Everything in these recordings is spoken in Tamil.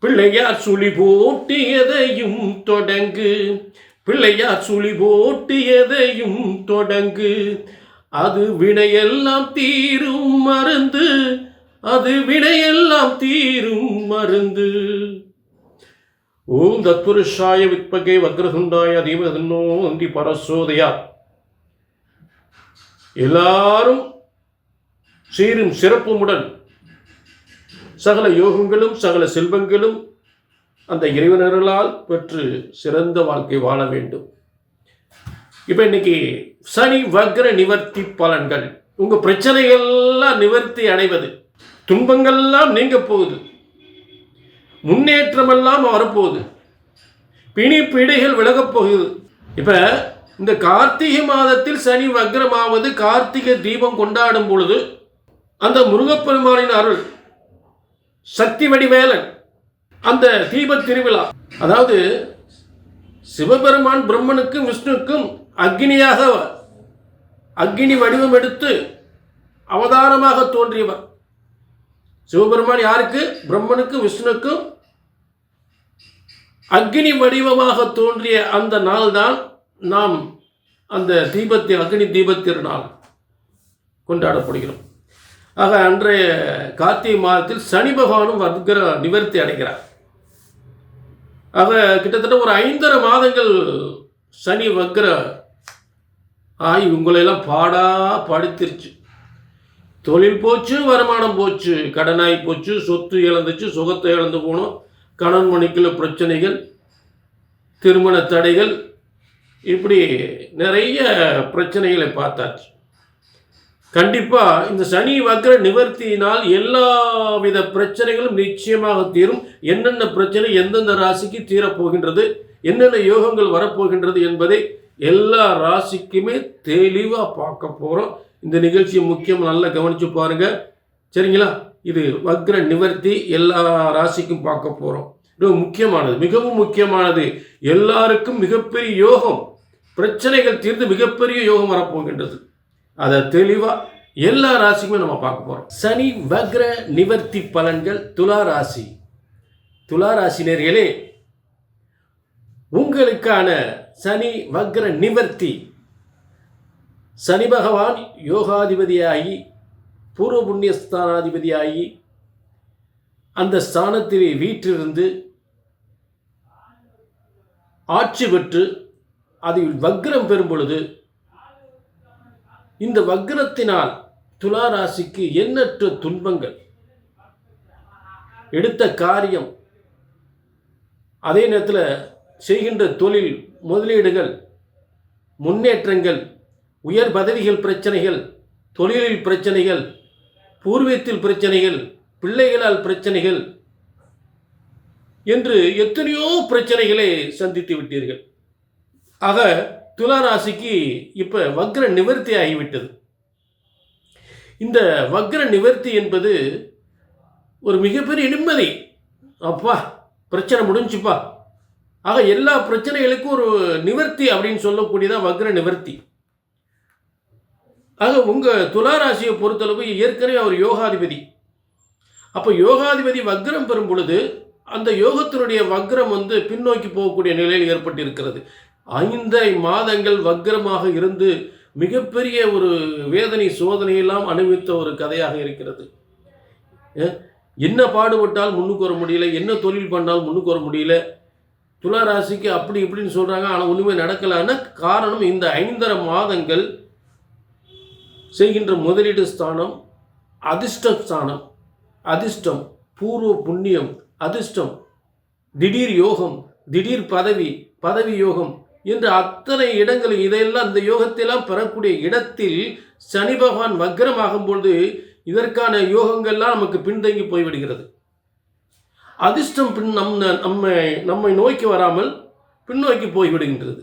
பிள்ளையார் சுழி போட்டு எதையும் தொடங்கு, பிள்ளையார் சுழி போட்டு எதையும் தொடங்கு, அது வினையெல்லாம் தீரும் மருந்து, அது வினையெல்லாம் தீரும் மருந்து. ஓம் தத்புருஷாய வித்மகே வக்ரதுண்டாய தீமஹி தன்னோ தந்தி பிரசோதயாத். எல்லாரும் சீரும் சிறப்புமுடன் சகல யோகங்களும் சகல செல்வங்களும் அந்த இறைவனர்களால் பெற்று சிறந்த வாழ்க்கை வாழ வேண்டும். இப்போ இன்னைக்கு சனி வக்ர நிவர்த்தி பலன்கள். உங்க பிரச்சனைகள்லாம் நிவர்த்தி அடைவது, துன்பங்கள்லாம் நீங்க போகுது, முன்னேற்றமெல்லாம் வரப்போகுது, பிணி பீடைகள் விலகப் போகுது. இப்ப இந்த கார்த்திகை மாதத்தில் சனி வக்ரமாவது கார்த்திகை தீபம் கொண்டாடும் பொழுது அந்த முருகப்பெருமானின் அருள், சக்தி வடிவேலன் அந்த தீப திருவிழா, அதாவது சிவபெருமான் பிரம்மனுக்கும் விஷ்ணுக்கும் அக்னியாக அக்னி வடிவம் எடுத்து அவதாரமாக தோன்றியவர். சிவபெருமான் யாருக்கு? பிரம்மனுக்கும் விஷ்ணுக்கும் அக்னி வடிவமாக தோன்றிய அந்த நாள் தான் நாம் அந்த தீபத்தை அக்னி தீபத்திருநாள் கொண்டாடப்படுகிறோம். ஆக அன்றைய கார்த்திகை மாதத்தில் சனி பகவானும் வக்ர நிவர்த்தி அடைகிறார். ஆக கிட்டத்தட்ட ஒரு 5.5 மாதங்கள் சனி வக்ர ஆகி உங்களையெல்லாம் பாடா படுத்திருச்சு. தொழில் போச்சு, வருமானம் போச்சு, கடனாகி போச்சு, சொத்து இழந்துச்சு, சுகத்தை இழந்து போனோம், கணவன் மனைக்குள்ள பிரச்சனைகள், திருமண தடைகள், இப்படி நிறைய பிரச்சனைகளை பார்த்தாச்சு. கண்டிப்பாக இந்த சனி வக்ர நிவர்த்தியினால் எல்லா வித பிரச்சனைகளும் நிச்சயமாக தீரும். என்னென்ன பிரச்சனை எந்தெந்த ராசிக்கு தீரப்போகின்றது, என்னென்ன யோகங்கள் வரப்போகின்றது என்பதை எல்லா ராசிக்குமே தெளிவாக பார்க்க போகிறோம். இந்த நிகழ்ச்சியை முக்கியம் நல்லா கவனித்து பாருங்க, சரிங்களா? இது வக்ர நிவர்த்தி எல்லா ராசிக்கும் பார்க்க போகிறோம். ரொம்ப முக்கியமானது, மிகவும் முக்கியமானது. எல்லாருக்கும் மிகப்பெரிய யோகம், பிரச்சனைகள் தீர்ந்து மிகப்பெரிய யோகம் வரப்போகின்றது. அதை தெளிவாக எல்லா ராசிக்குமே நம்ம பார்க்க போகிறோம். சனி வக்ர நிவர்த்தி பலன்கள். துலா ராசி, துலா ராசினர்களே, உங்களுக்கான சனி வக்ர நிவர்த்தி. சனி பகவான் யோகாதிபதியாகி பூர்வ புண்ணியஸ்தானாதிபதியாகி அந்த ஸ்தானத்தில் வீற்றிருந்து ஆட்சி பெற்று அதில் வக்ரம் பெறும் பொழுது இந்த வக்ரத்தினால் துலா ராசிக்கு எண்ணற்ற துன்பங்கள், எடுத்த காரியம், அதே நேரத்தில் செய்கின்ற தொழில் முதலீடுகள், முன்னேற்றங்கள், உயர் பதவிகள் பிரச்சனைகள், தொழிலில் பிரச்சனைகள், பூர்வீகத்தில் பிரச்சனைகள், பிள்ளைகளால் பிரச்சனைகள் என்று எத்தனையோ பிரச்சனைகளை சந்தித்து விட்டீர்கள். ஆக துலா ராசிக்கு இப்போ வக்ர நிவர்த்தி ஆகிவிட்டது. இந்த வக்ர நிவர்த்தி என்பது ஒரு மிகப்பெரிய நிம்மதி. அப்பா பிரச்சனை முடிஞ்சுப்பா. ஆக எல்லா பிரச்சனைகளுக்கும் ஒரு நிவர்த்தி அப்படின்னு சொல்லக்கூடியதான் வக்ர நிவர்த்தி. ஆக உங்கள் துலா ராசியை பொறுத்தளவு ஏற்கனவே அவர் யோகாதிபதி. அப்போ யோகாதிபதி வக்ரம் பெறும் பொழுது அந்த யோகத்தினுடைய வக்ரம் பின்னோக்கி போகக்கூடிய நிலையில் ஏற்பட்டிருக்கிறது. 5 மாதங்கள் வக்ரமாக இருந்து மிகப்பெரிய ஒரு வேதனை சோதனையெல்லாம் அனுபவித்த ஒரு கதையாக இருக்கிறது. என்ன பாடுபட்டால் முன்னுக்கு வர முடியல, என்ன தொழில் பண்ணால் முன்னுக்கு வர முடியல. துலா ராசிக்கு அப்படி இப்படின்னு சொல்கிறாங்க, ஆனால் ஒன்றுமே நடக்கலான்னு காரணம் இந்த 5.5 மாதங்கள் செய்கின்ற முதலீடு ஸ்தானம், அதிர்ஷ்ட ஸ்தானம், அதிர்ஷ்டம், பூர்வ புண்ணியம், அதிர்ஷ்டம், திடீர் யோகம், திடீர் பதவி, பதவி யோகம் என்று அத்தனை இடங்களில் இதையெல்லாம் இந்த யோகத்தையெல்லாம் பெறக்கூடிய இடத்தில் சனி பகவான் வக்ரமாகும் பொழுது இதற்கான யோகங்கள்லாம் நமக்கு பின்தங்கி போய்விடுகிறது. அதிர்ஷ்டம் நம்மை நோக்கி வராமல் பின்னோக்கி போய்விடுகின்றது.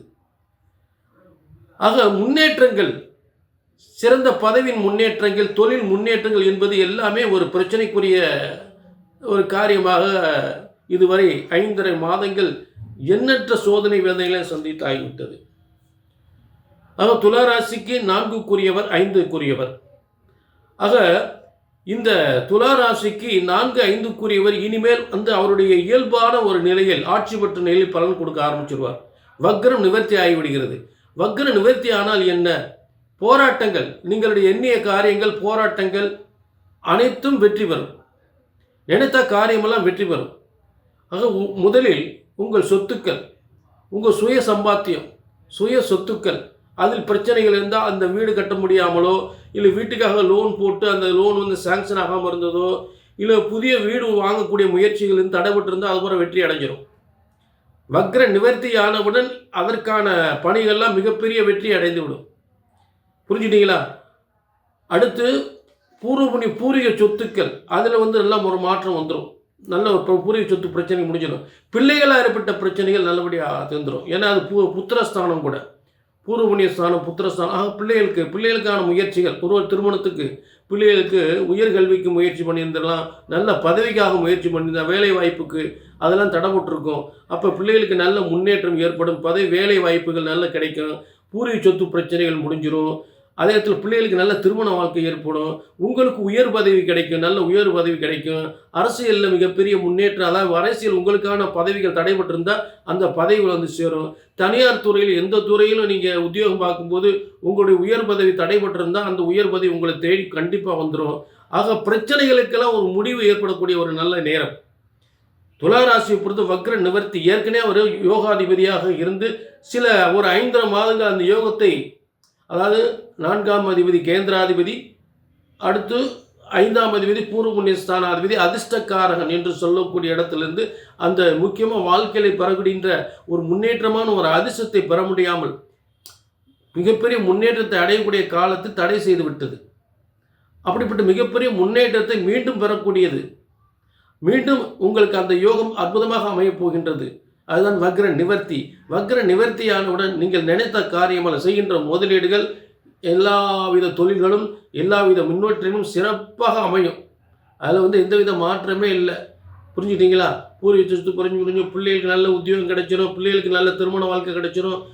ஆக முன்னேற்றங்கள், சிறந்த பதவியின் முன்னேற்றங்கள், தொழில் முன்னேற்றங்கள் என்பது எல்லாமே ஒரு பிரச்சனைக்குரிய ஒரு காரியமாக இதுவரை 5.5 மாதங்கள் எண்ணற்ற சோதனை வேதனைகளை சந்தித்து ஆகிவிட்டது. ஆக துலா ராசிக்கு 4க்குரியவர் 5க்குரியவர். ஆக இந்த துலா ராசிக்கு 4, 5க்குரியவர் இனிமேல் அவருடைய இயல்பான ஒரு நிலையில் ஆட்சி பெற்ற நிலையில் பலன் கொடுக்க ஆரம்பிச்சிருவார். வக்ரம் நிவர்த்தி ஆகிவிடுகிறது. வக்ர நிவர்த்தி ஆனால் என்ன? போராட்டங்கள், நீங்களுடைய எண்ணிய காரியங்கள், போராட்டங்கள் அனைத்தும் வெற்றி பெறும். நினைத்த காரியமெல்லாம் வெற்றி பெறும். ஆக முதலில் உங்கள் சொத்துக்கள், உங்கள் சுய சம்பாத்தியம், சுய சொத்துக்கள், அதில் பிரச்சனைகள் இருந்தால் அந்த வீடு கட்ட முடியாமலோ, இல்லை வீட்டுக்காக லோன் போட்டு அந்த லோன் சாங்ஷன் ஆகாமல் இருந்ததோ, இல்லை புதிய வீடு வாங்கக்கூடிய முயற்சிகள் தடைபட்டிருந்தால் அது போல வெற்றி அடைஞ்சிடும். வக்ர நிவர்த்தி ஆனவுடன் அதற்கான பணிகள்லாம் மிகப்பெரிய வெற்றி அடைந்து விடும். புரிஞ்சுட்டீங்களா? அடுத்து பூர்வீக சொத்துக்கள், அதில் எல்லாம் ஒரு மாற்றம் வந்துடும். நல்ல ஒரு பூர்வீக சொத்து பிரச்சனை முடிஞ்சிடும். பிள்ளைகளாக ஏற்பட்ட பிரச்சனைகள் நல்லபடியாக தீர்ந்துடும். ஏன்னா அது புத்திரஸ்தானம் கூட, பூர்வ புண்ணிய ஸ்தானம், புத்திரஸ்தானம். ஆக பிள்ளைகளுக்கான முயற்சிகள், ஒரு திருமணத்துக்கு, பிள்ளைகளுக்கு உயர்கல்விக்கு முயற்சி பண்ணியிருந்துடலாம், நல்ல பதவிக்காக முயற்சி பண்ணியிருந்தா, வேலை வாய்ப்புக்கு அதெல்லாம் தடைபட்டிருக்கும். அப்போ பிள்ளைகளுக்கு நல்ல முன்னேற்றம் ஏற்படும், வேலை வாய்ப்புகள் நல்ல கிடைக்கும், பூர்வீக சொத்து பிரச்சனைகள் முடிஞ்சிடும். அதே இடத்துல பிள்ளைகளுக்கு நல்ல திருமண வாழ்க்கை ஏற்படும், உங்களுக்கு உயர் பதவி கிடைக்கும், நல்ல உயர் பதவி கிடைக்கும், அரசியலில் மிகப்பெரிய முன்னேற்றம். அதாவது அரசியல் உங்களுக்கான பதவிகள் தடைபட்டிருந்தால் அந்த பதவிகள் சேரும். தனியார் துறையில் எந்த துறையிலும் நீங்கள் உத்தியோகம் பார்க்கும்போது உங்களுடைய உயர் பதவி தடைபட்டிருந்தால் அந்த உயர் பதவி உங்களை தேடி கண்டிப்பாக வந்துடும். ஆக பிரச்சனைகளுக்கெல்லாம் ஒரு முடிவு ஏற்படக்கூடிய ஒரு நல்ல நேரம். துளாராசியை பொறுத்த வக்ர நிவர்த்தி ஏற்கனவே ஒரு யோகாதிபதியாக இருந்து ஒரு 5 மாதங்கள் அந்த யோகத்தை, அதாவது 4ஆம் அதிபதி கேந்திராதிபதி, அடுத்து 5ஆம் அதிபதி பூர்வ புண்ணிய ஸ்தானாதிபதி, அதிர்ஷ்டக்காரகன் என்று சொல்லக்கூடிய இடத்திலிருந்து அந்த முக்கியமாக வாழ்க்கையில் பெறப்படுகின்ற ஒரு முன்னேற்றமான ஒரு அதிர்ஷ்டத்தை பெற முடியாமல் மிகப்பெரிய முன்னேற்றத்தை அடையக்கூடிய காலத்தை தடை செய்து விட்டது. அப்படிப்பட்ட மிகப்பெரிய முன்னேற்றத்தை மீண்டும் பெறக்கூடியது, மீண்டும் உங்களுக்கு அந்த யோகம் அற்புதமாக அமையப் போகின்றது. அதுதான் வக்ர நிவர்த்தி. வக்ர நிவர்த்தியானவுடன் நீங்கள் நினைத்த காரியங்கள், செய்கின்ற முதலீடுகள், எல்லாவித தொழில்களும், எல்லாவித முன்னேற்றமும் சிறப்பாக அமையும். அதில் எந்தவித மாற்றமே இல்லை. புரிஞ்சுட்டீங்களா? பூர்வீக சொத்து புரிஞ்சு பிள்ளைகளுக்கு நல்ல உத்தியோகம் கிடைச்சிடும், பிள்ளைகளுக்கு நல்ல திருமண வாழ்க்கை கிடைச்சிடும்.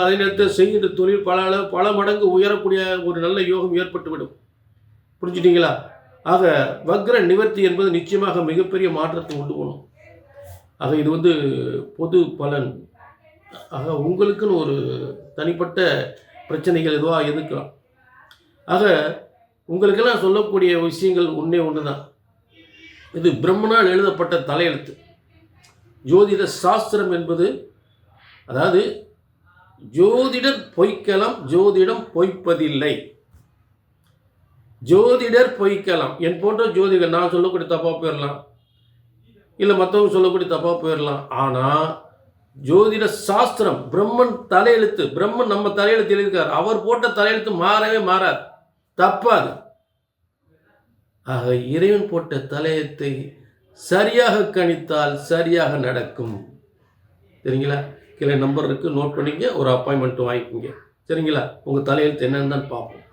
அதே நேரத்தில் செய்கின்ற தொழில் பல மடங்கு உயரக்கூடிய ஒரு நல்ல யோகம் ஏற்பட்டுவிடும். புரிஞ்சுட்டீங்களா? ஆக வக்ர நிவர்த்தி என்பது நிச்சயமாக மிகப்பெரிய மாற்றத்தை உண்டு பண்ணும். ஆக இது பொது பலன். ஆக உங்களுக்குன்னு ஒரு தனிப்பட்ட பிரச்சனைகள் எதுவாக இருக்கலாம். ஆக உங்களுக்கெல்லாம் சொல்லக்கூடிய விஷயங்கள் ஒன்று தான். இது பிரம்மனால் எழுதப்பட்ட தலையெழுத்து. ஜோதிட சாஸ்திரம் என்பது, அதாவது ஜோதிடர் பொய்க்கலாம், ஜோதிடம் பொய்ப்பதில்லை. ஜோதிடர் பொய்க்கலாம், என் போன்ற ஜோதிடர் நான் சொல்லக்கூடிய தப்பாக போயிடலாம், இல்லை மற்றவங்க சொல்லக்கூடிய தப்பாக போயிடலாம். ஆனால் ஜோதிட சாஸ்திரம், பிரம்மன் தலையெழுத்து, பிரம்மன் நம்ம தலையெழுத்து எழுதியிருக்கார், அவர் போட்ட தலையெழுத்து மாறவே மாறாது, தப்பாது. ஆக இறைவன் போட்ட தலையெழுத்தை சரியாக கணித்தால் சரியாக நடக்கும். சரிங்களா? கீழே நம்பர் இருக்குது, நோட் பண்ணிக்க, ஒரு அப்பாயின்மெண்ட் வாங்கிக்கோங்க. சரிங்களா? உங்கள் தலையெழுத்து என்னன்னு தான் பார்ப்போம்.